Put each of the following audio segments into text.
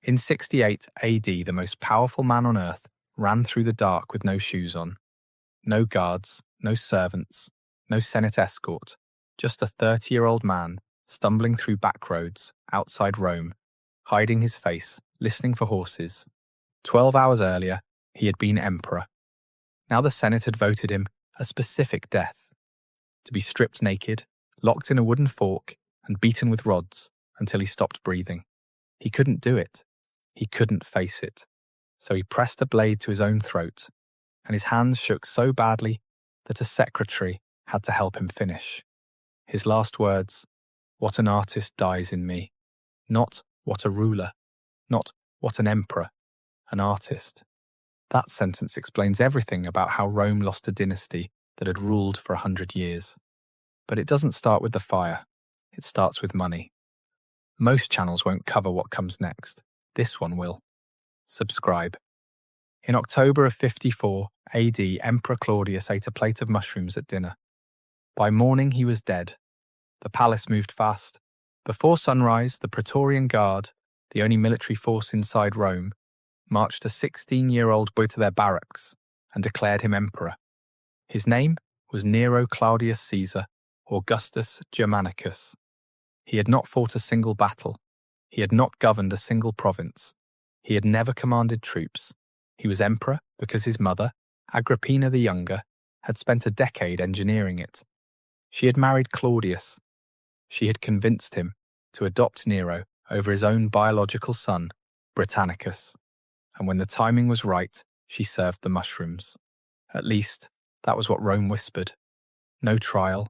In 68 AD, the most powerful man on earth ran through the dark with no shoes on. No guards, no servants, no Senate escort, just a 30-year-old man stumbling through back roads outside Rome, hiding his face, listening for horses. 12 hours earlier, he had been emperor. Now the Senate had voted him a specific death: to be stripped naked, locked in a wooden fork, and beaten with rods until he stopped breathing. He couldn't do it. He couldn't face it. So he pressed a blade to his own throat, and his hands shook so badly that a secretary had to help him finish. His last words: "What an artist dies in me." Not "what a ruler," not "what an emperor," an artist. That sentence explains everything about how Rome lost a dynasty that had ruled for 100 years. But it doesn't start with the fire. It starts with money. Most channels won't cover what comes next. This one will. Subscribe. In October of 54 AD, Emperor Claudius ate a plate of mushrooms at dinner. By morning, he was dead. The palace moved fast. Before sunrise, the Praetorian Guard, the only military force inside Rome, marched a 16-year-old boy to their barracks and declared him emperor. His name was Nero Claudius Caesar Augustus Germanicus. He had not fought a single battle. He had not governed a single province. He had never commanded troops. He was emperor because his mother, Agrippina the Younger, had spent a decade engineering it. She had married Claudius. She had convinced him to adopt Nero over his own biological son, Britannicus. And when the timing was right, she served the mushrooms. At least, that was what Rome whispered. No trial,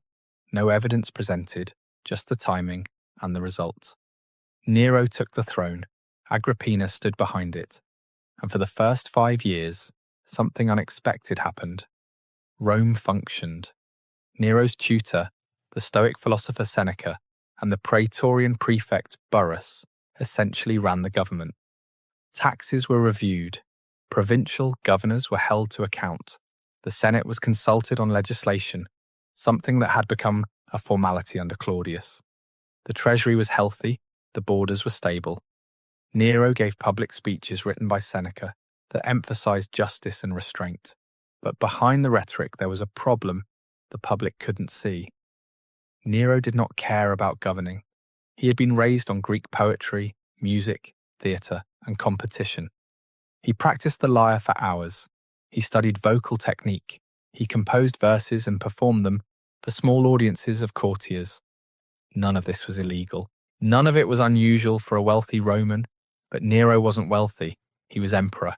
no evidence presented, just the timing and the result. Nero took the throne. Agrippina stood behind it. And for the first 5 years, something unexpected happened. Rome functioned. Nero's tutor, the Stoic philosopher Seneca, and the Praetorian prefect Burrus essentially ran the government. Taxes were reviewed. Provincial governors were held to account. The Senate was consulted on legislation, something that had become a formality under Claudius. The treasury was healthy, the borders were stable. Nero gave public speeches written by Seneca that emphasized justice and restraint. But behind the rhetoric there was a problem the public couldn't see. Nero did not care about governing. He had been raised on Greek poetry, music, theatre, and competition. He practiced the lyre for hours. He studied vocal technique. He composed verses and performed them for small audiences of courtiers. None of this was illegal. None of it was unusual for a wealthy Roman, but Nero wasn't wealthy. He was emperor,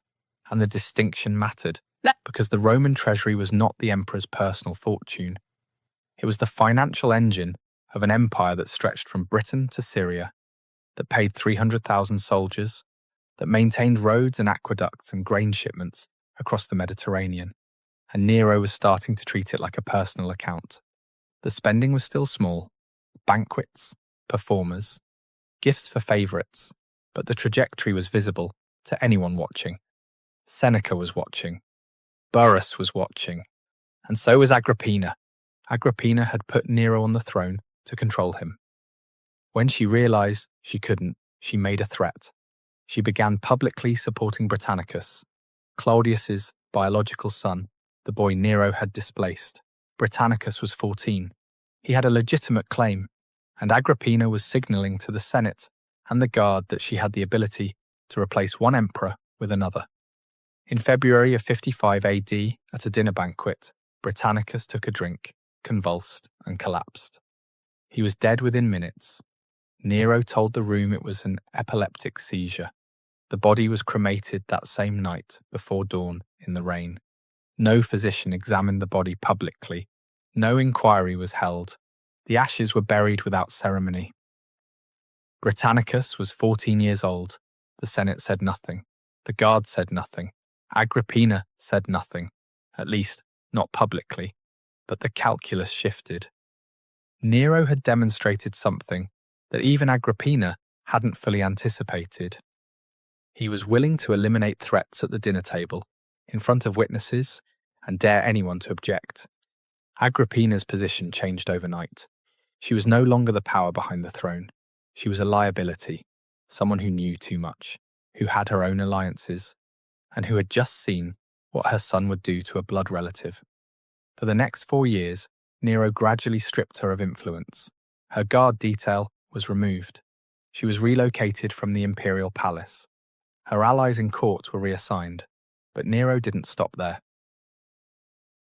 and the distinction mattered, because the Roman treasury was not the emperor's personal fortune. It was the financial engine of an empire that stretched from Britain to Syria, that paid 300,000 soldiers, that maintained roads and aqueducts and grain shipments across the Mediterranean, and Nero was starting to treat it like a personal account. The spending was still small: banquets, performers, gifts for favourites, but the trajectory was visible to anyone watching. Seneca was watching. Burrus was watching. And so was Agrippina. Agrippina had put Nero on the throne to control him. When she realised she couldn't, she made a threat. She began publicly supporting Britannicus, Claudius's biological son, the boy Nero had displaced. Britannicus was 14. He had a legitimate claim, and Agrippina was signalling to the Senate and the Guard that she had the ability to replace one emperor with another. In February of 55 AD, at a dinner banquet, Britannicus took a drink, convulsed, and collapsed. He was dead within minutes. Nero told the room it was an epileptic seizure. The body was cremated that same night before dawn in the rain. No physician examined the body publicly. No inquiry was held. The ashes were buried without ceremony. Britannicus was 14 years old. The Senate said nothing. The Guard said nothing. Agrippina said nothing, at least not publicly. But the calculus shifted. Nero had demonstrated something that even Agrippina hadn't fully anticipated. He was willing to eliminate threats at the dinner table, in front of witnesses, and dare anyone to object. Agrippina's position changed overnight. She was no longer the power behind the throne. She was a liability, someone who knew too much. who had her own alliances, and who had just seen what her son would do to a blood relative. For the next 4 years, Nero gradually stripped her of influence. Her guard detail was removed. She was relocated from the imperial palace. Her allies in court were reassigned, but Nero didn't stop there.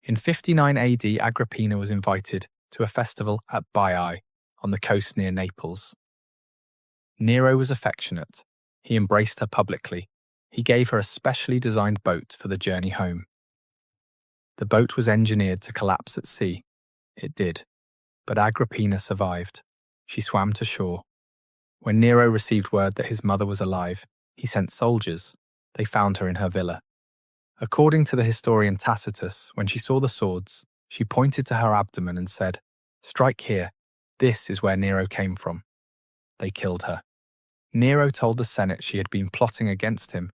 In 59 AD, Agrippina was invited to a festival at Baiae on the coast near Naples. Nero was affectionate. He embraced her publicly. He gave her a specially designed boat for the journey home. The boat was engineered to collapse at sea. It did, but Agrippina survived. She swam to shore. When Nero received word that his mother was alive, he sent soldiers. They found her in her villa. According to the historian Tacitus, when she saw the swords, she pointed to her abdomen and said, "Strike here. This is where Nero came from." They killed her. Nero told the Senate she had been plotting against him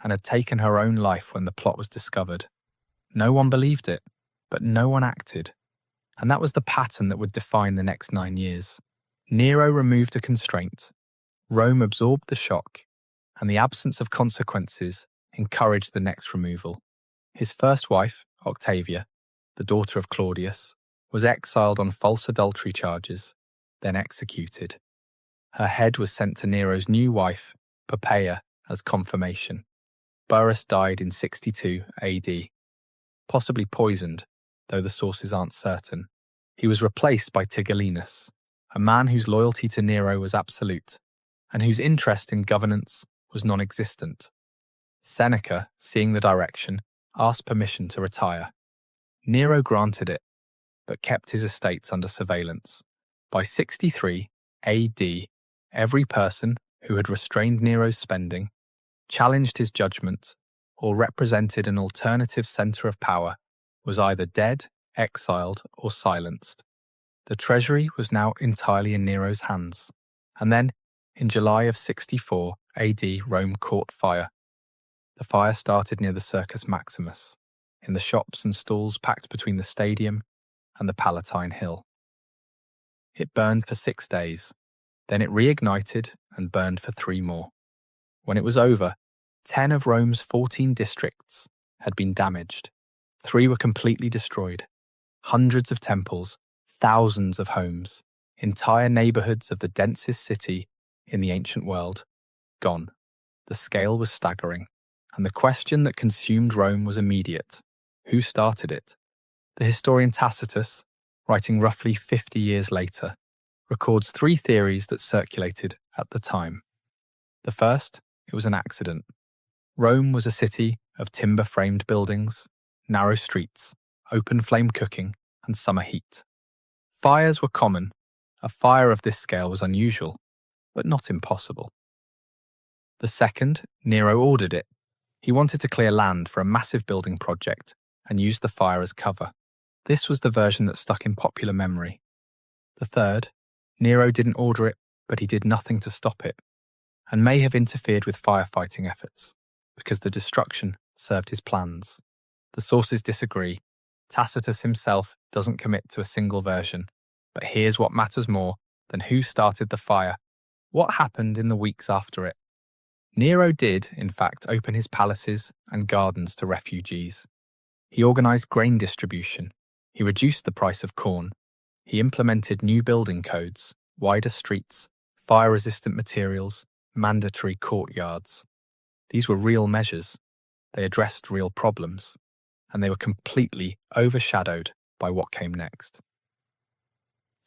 and had taken her own life when the plot was discovered. No one believed it, but no one acted. And that was the pattern that would define the next 9 years. Nero removed a constraint. Rome absorbed the shock, and the absence of consequences encouraged the next removal. His first wife, Octavia, the daughter of Claudius, was exiled on false adultery charges, then executed. Her head was sent to Nero's new wife, Poppaea, as confirmation. Burrus died in 62 AD, possibly poisoned, though the sources aren't certain. He was replaced by Tigellinus, a man whose loyalty to Nero was absolute, and whose interest in governance was non-existent. Seneca, seeing the direction, asked permission to retire. Nero granted it, but kept his estates under surveillance. By 63 AD, every person who had restrained Nero's spending, challenged his judgment, or represented an alternative centre of power was either dead, exiled, or silenced. The treasury was now entirely in Nero's hands. And then, in July of 64 AD, Rome caught fire. The fire started near the Circus Maximus, in the shops and stalls packed between the stadium and the Palatine Hill. It burned for 6 days. Then it reignited and burned for 3 more. When it was over, 10 of Rome's 14 districts had been damaged. 3 were completely destroyed. Hundreds of temples, thousands of homes, entire neighborhoods of the densest city in the ancient world, gone. The scale was staggering, and the question that consumed Rome was immediate. Who started it? The historian Tacitus, writing roughly 50 years later, records 3 theories that circulated at the time. The first, it was an accident. Rome was a city of timber-framed buildings, narrow streets, open flame cooking, and summer heat. Fires were common. A fire of this scale was unusual, but not impossible. The second, Nero ordered it. He wanted to clear land for a massive building project and used the fire as cover. This was the version that stuck in popular memory. The third, Nero didn't order it, but he did nothing to stop it, and may have interfered with firefighting efforts, because the destruction served his plans. The sources disagree. Tacitus himself doesn't commit to a single version, but here's what matters more than who started the fire: what happened in the weeks after it. Nero did, in fact, open his palaces and gardens to refugees. He organized grain distribution. He reduced the price of corn. He implemented new building codes, wider streets, fire-resistant materials, mandatory courtyards. These were real measures. They addressed real problems, and they were completely overshadowed by what came next.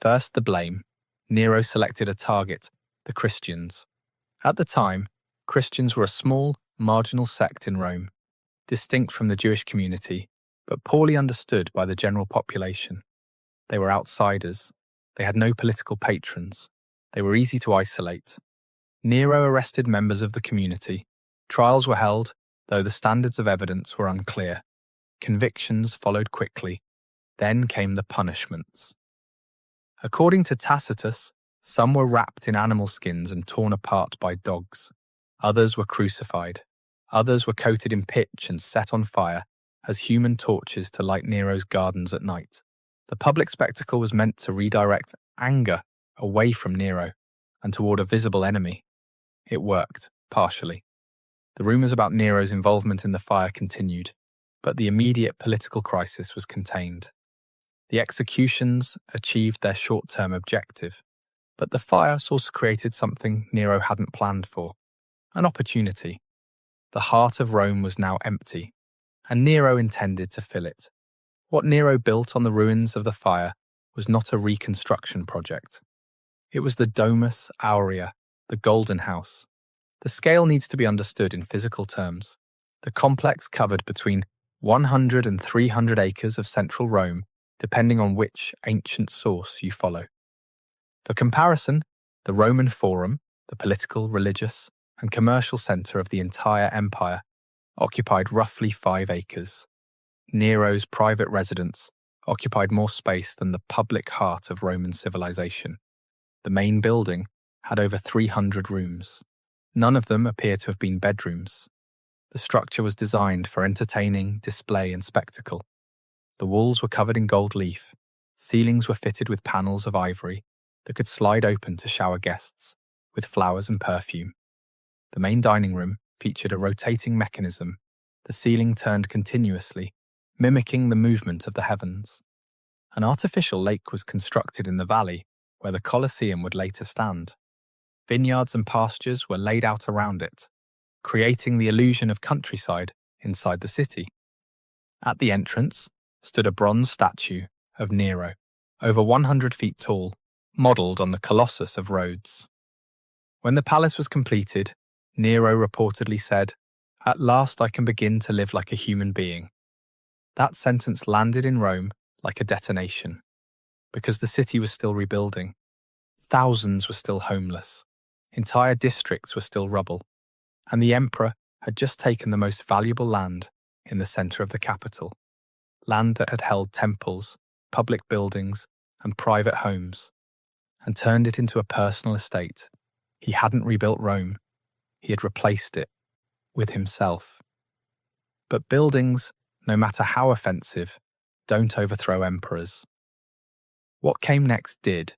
First, the blame. Nero selected a target, the Christians. At the time, Christians were a small, marginal sect in Rome, distinct from the Jewish community, but poorly understood by the general population. They were outsiders. They had no political patrons. They were easy to isolate. Nero arrested members of the community. Trials were held, though the standards of evidence were unclear. Convictions followed quickly. Then came the punishments. According to Tacitus, some were wrapped in animal skins and torn apart by dogs. Others were crucified. Others were coated in pitch and set on fire as human torches to light Nero's gardens at night. The public spectacle was meant to redirect anger away from Nero and toward a visible enemy. It worked, partially. The rumours about Nero's involvement in the fire continued, but the immediate political crisis was contained. The executions achieved their short-term objective, but the fire also created something Nero hadn't planned for: an opportunity. The heart of Rome was now empty, and Nero intended to fill it. What Nero built on the ruins of the fire was not a reconstruction project. It was the Domus Aurea, the Golden House. The scale needs to be understood in physical terms. The complex covered between 100 and 300 acres of central Rome, depending on which ancient source you follow. For comparison, the Roman Forum, the political, religious, and commercial centre of the entire empire, occupied roughly 5 acres. Nero's private residence occupied more space than the public heart of Roman civilization. The main building had over 300 rooms. None of them appear to have been bedrooms. The structure was designed for entertaining, display, and spectacle. The walls were covered in gold leaf. Ceilings were fitted with panels of ivory that could slide open to shower guests, with flowers and perfume. The main dining room featured a rotating mechanism. The ceiling turned continuously, mimicking the movement of the heavens. An artificial lake was constructed in the valley where the Colosseum would later stand. Vineyards and pastures were laid out around it, creating the illusion of countryside inside the city. At the entrance stood a bronze statue of Nero, over 100 feet tall, modelled on the Colossus of Rhodes. When the palace was completed, Nero reportedly said, "At last I can begin to live like a human being." That sentence landed in Rome like a detonation, because the city was still rebuilding. Thousands were still homeless. Entire districts were still rubble. And the emperor had just taken the most valuable land in the centre of the capital, land that had held temples, public buildings, and private homes, and turned it into a personal estate. He hadn't rebuilt Rome. He had replaced it with himself. But buildings, no matter how offensive, don't overthrow emperors. What came next did.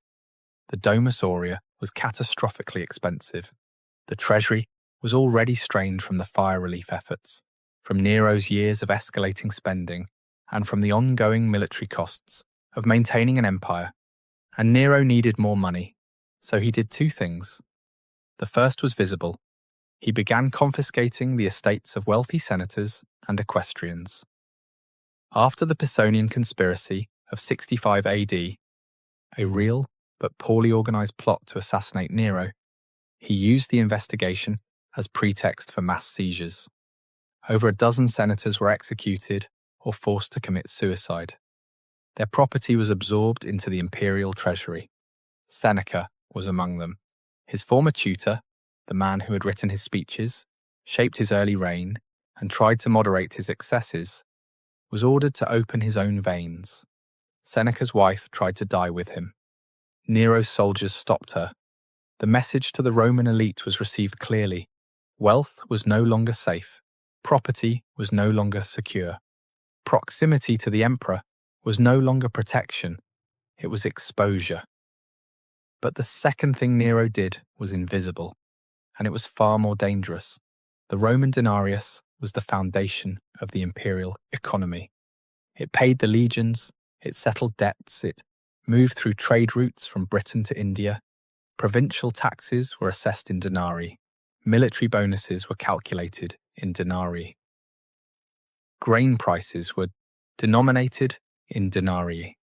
The Domus Aurea was catastrophically expensive. The treasury was already strained from the fire relief efforts, from Nero's years of escalating spending, and from the ongoing military costs of maintaining an empire. And Nero needed more money, so he did 2 things. The first was visible. He began confiscating the estates of wealthy senators and equestrians. After the Pisonian conspiracy of 65 AD, a real but poorly organised plot to assassinate Nero, he used the investigation as pretext for mass seizures. Over a dozen senators were executed or forced to commit suicide. Their property was absorbed into the imperial treasury. Seneca was among them. His former tutor, the man who had written his speeches, shaped his early reign, and tried to moderate his excesses, was ordered to open his own veins. Seneca's wife tried to die with him. Nero's soldiers stopped her. The message to the Roman elite was received clearly. Wealth was no longer safe. Property was no longer secure. Proximity to the emperor was no longer protection. It was exposure. But the second thing Nero did was invisible, and it was far more dangerous. The Roman denarius was the foundation of the imperial economy. It paid the legions, it settled debts, it moved through trade routes from Britain to India. Provincial taxes were assessed in denarii. Military bonuses were calculated in denarii. Grain prices were denominated in denarii.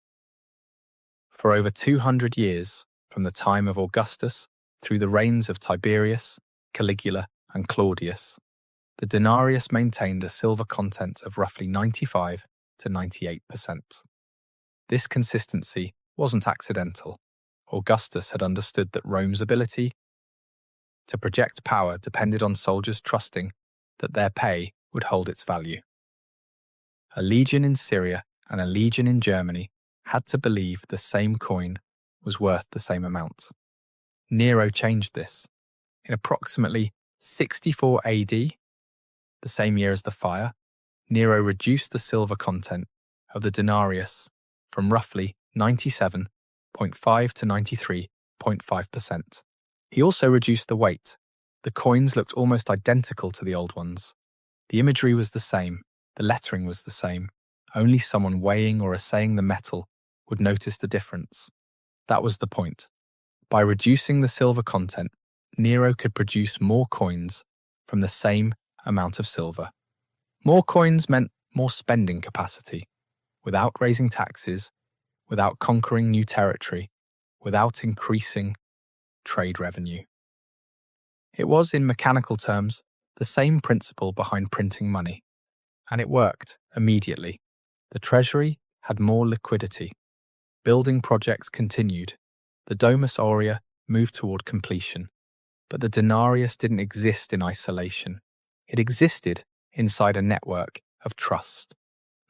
For over 200 years, from the time of Augustus through the reigns of Tiberius, Caligula, and Claudius, the denarius maintained a silver content of roughly 95 to 98%. This consistency wasn't accidental. Augustus had understood that Rome's ability to project power depended on soldiers trusting that their pay would hold its value. A legion in Syria and a legion in Germany had to believe the same coin was worth the same amount. Nero changed this. In approximately 64 AD, the same year as the fire, Nero reduced the silver content of the denarius from roughly 97.5 to 93.5%. He also reduced the weight. The coins looked almost identical to the old ones. The imagery was the same, the lettering was the same. Only someone weighing or assaying the metal would notice the difference. That was the point. By reducing the silver content, Nero could produce more coins from the same amount of silver. More coins meant more spending capacity, without raising taxes, without conquering new territory, without increasing trade revenue. It was, in mechanical terms, the same principle behind printing money, and it worked immediately. The treasury had more liquidity. Building projects continued. The Domus Aurea moved toward completion. But the denarius didn't exist in isolation. It existed inside a network of trust.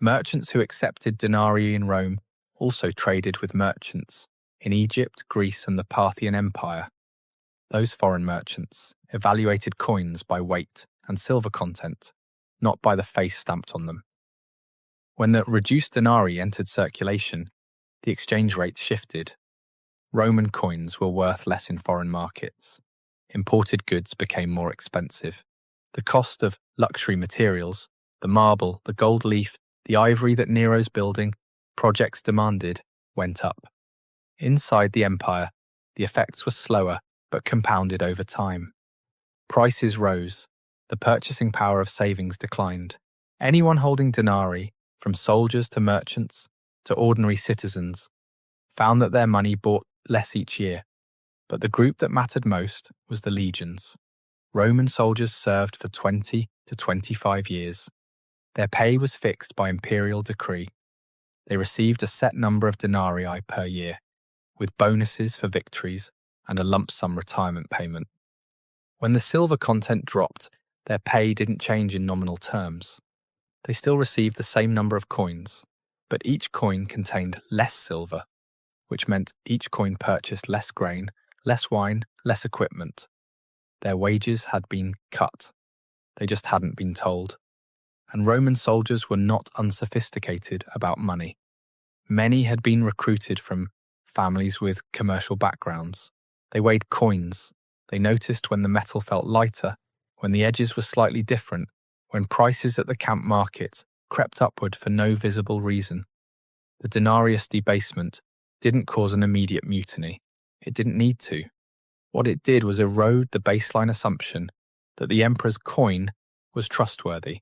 Merchants who accepted denarii in Rome also traded with merchants in Egypt, Greece, and the Parthian Empire. Those foreign merchants evaluated coins by weight and silver content, not by the face stamped on them. When the reduced denarii entered circulation, the exchange rate shifted. Roman coins were worth less in foreign markets. Imported goods became more expensive. The cost of luxury materials, the marble, the gold leaf, the ivory that Nero's building projects demanded, went up. Inside the empire, the effects were slower but compounded over time. Prices rose. The purchasing power of savings declined. Anyone holding denarii, from soldiers to merchants to ordinary citizens, found that their money bought less each year. But the group that mattered most was the legions. Roman soldiers served for 20 to 25 years. Their pay was fixed by imperial decree. They received a set number of denarii per year, with bonuses for victories and a lump sum retirement payment. When the silver content dropped, their pay didn't change in nominal terms. They still received the same number of coins, but each coin contained less silver, which meant each coin purchased less grain, less wine, less equipment. Their wages had been cut. They just hadn't been told. And Roman soldiers were not unsophisticated about money. Many had been recruited from families with commercial backgrounds. They weighed coins. They noticed when the metal felt lighter, when the edges were slightly different, when prices at the camp market crept upward for no visible reason. The denarius debasement didn't cause an immediate mutiny. It didn't need to. What it did was erode the baseline assumption that the emperor's coin was trustworthy,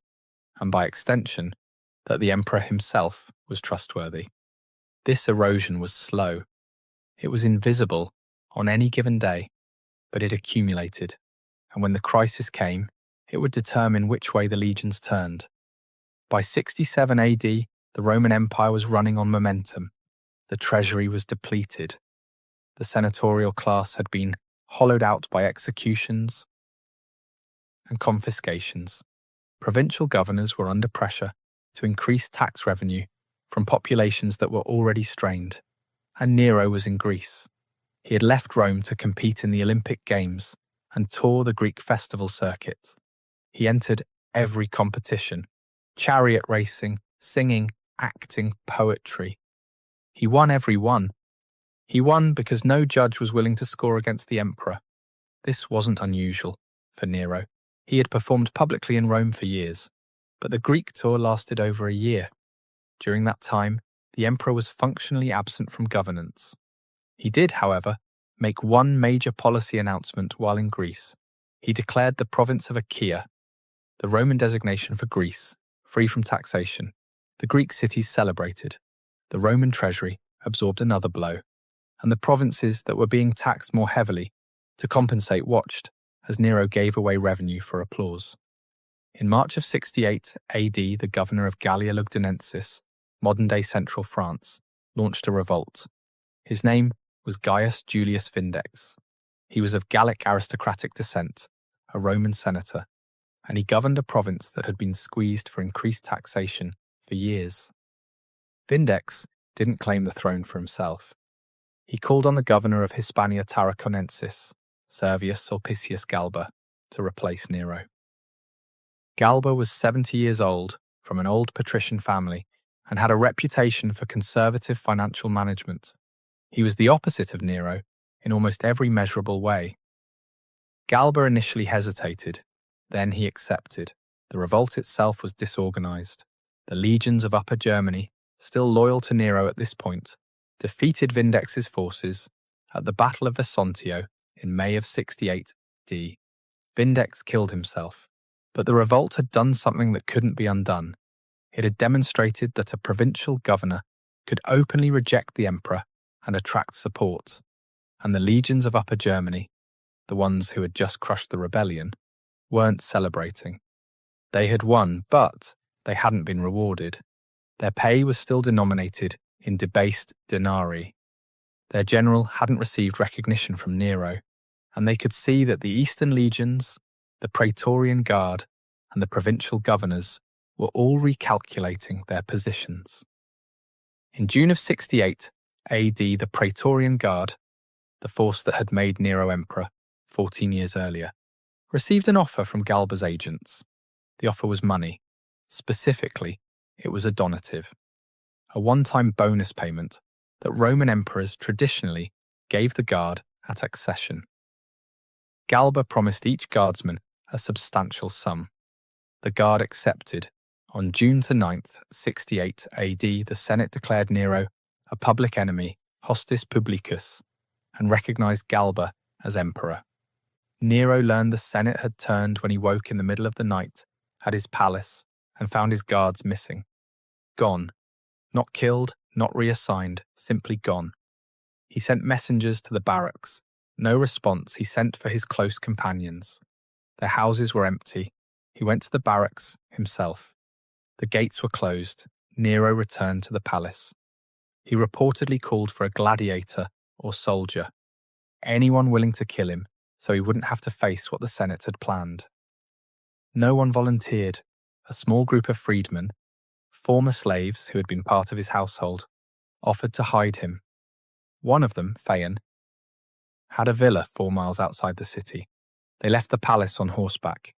and by extension, that the emperor himself was trustworthy. This erosion was slow. It was invisible on any given day, but it accumulated, and when the crisis came, it would determine which way the legions turned. By 67 AD, the Roman Empire was running on momentum. The treasury was depleted. The senatorial class had been hollowed out by executions and confiscations. Provincial governors were under pressure to increase tax revenue from populations that were already strained, and Nero was in Greece. He had left Rome to compete in the Olympic Games and tour the Greek festival circuit. He entered every competition: chariot racing, singing, acting, poetry. He won every one. He won because no judge was willing to score against the emperor. This wasn't unusual for Nero. He had performed publicly in Rome for years, but the Greek tour lasted over a year. During that time, the emperor was functionally absent from governance. He did, however, make one major policy announcement while in Greece. He declared the province of Achaia, the Roman designation for Greece, free from taxation. The Greek cities celebrated. The Roman treasury absorbed another blow, and the provinces that were being taxed more heavily to compensate watched as Nero gave away revenue for applause. In March of 68 AD, the governor of Gallia Lugdunensis, modern-day central France, launched a revolt. His name was Gaius Julius Vindex. He was of Gallic aristocratic descent, a Roman senator, and he governed a province that had been squeezed for increased taxation for years. Vindex didn't claim the throne for himself. He called on the governor of Hispania Tarraconensis, Servius Sulpicius Galba, to replace Nero. Galba was 70 years old, from an old patrician family, and had a reputation for conservative financial management. He was the opposite of Nero in almost every measurable way. Galba initially hesitated, then he accepted. The revolt itself was disorganized. The legions of Upper Germany, still loyal to Nero at this point, defeated Vindex's forces at the Battle of Vesontio in May of 68 D. Vindex killed himself, but the revolt had done something that couldn't be undone. It had demonstrated that a provincial governor could openly reject the emperor and attract support, and the legions of Upper Germany, the ones who had just crushed the rebellion, weren't celebrating. They had won, but they hadn't been rewarded. Their pay was still denominated in debased denarii. Their general hadn't received recognition from Nero, and they could see that the Eastern legions, the Praetorian Guard, and the provincial governors were all recalculating their positions. In June of 68 AD, the Praetorian Guard, the force that had made Nero emperor 14 years earlier, received an offer from Galba's agents. The offer was money. Specifically, it was a donative, a one-time bonus payment that Roman emperors traditionally gave the guard at accession. Galba promised each guardsman a substantial sum. The guard accepted. On June 9th, 68 AD, the Senate declared Nero a public enemy, hostis publicus, and recognized Galba as emperor. Nero learned the Senate had turned when he woke in the middle of the night at his palace and found his guards missing. Gone. Not killed, not reassigned, simply gone. He sent messengers to the barracks. No response. He sent for his close companions. Their houses were empty. He went to the barracks himself. The gates were closed. Nero returned to the palace. He reportedly called for a gladiator or soldier, anyone willing to kill him so he wouldn't have to face what the Senate had planned. No one volunteered. A small group of freedmen, former slaves who had been part of his household, offered to hide him. One of them, Phaon, had a villa 4 miles outside the city. They left the palace on horseback.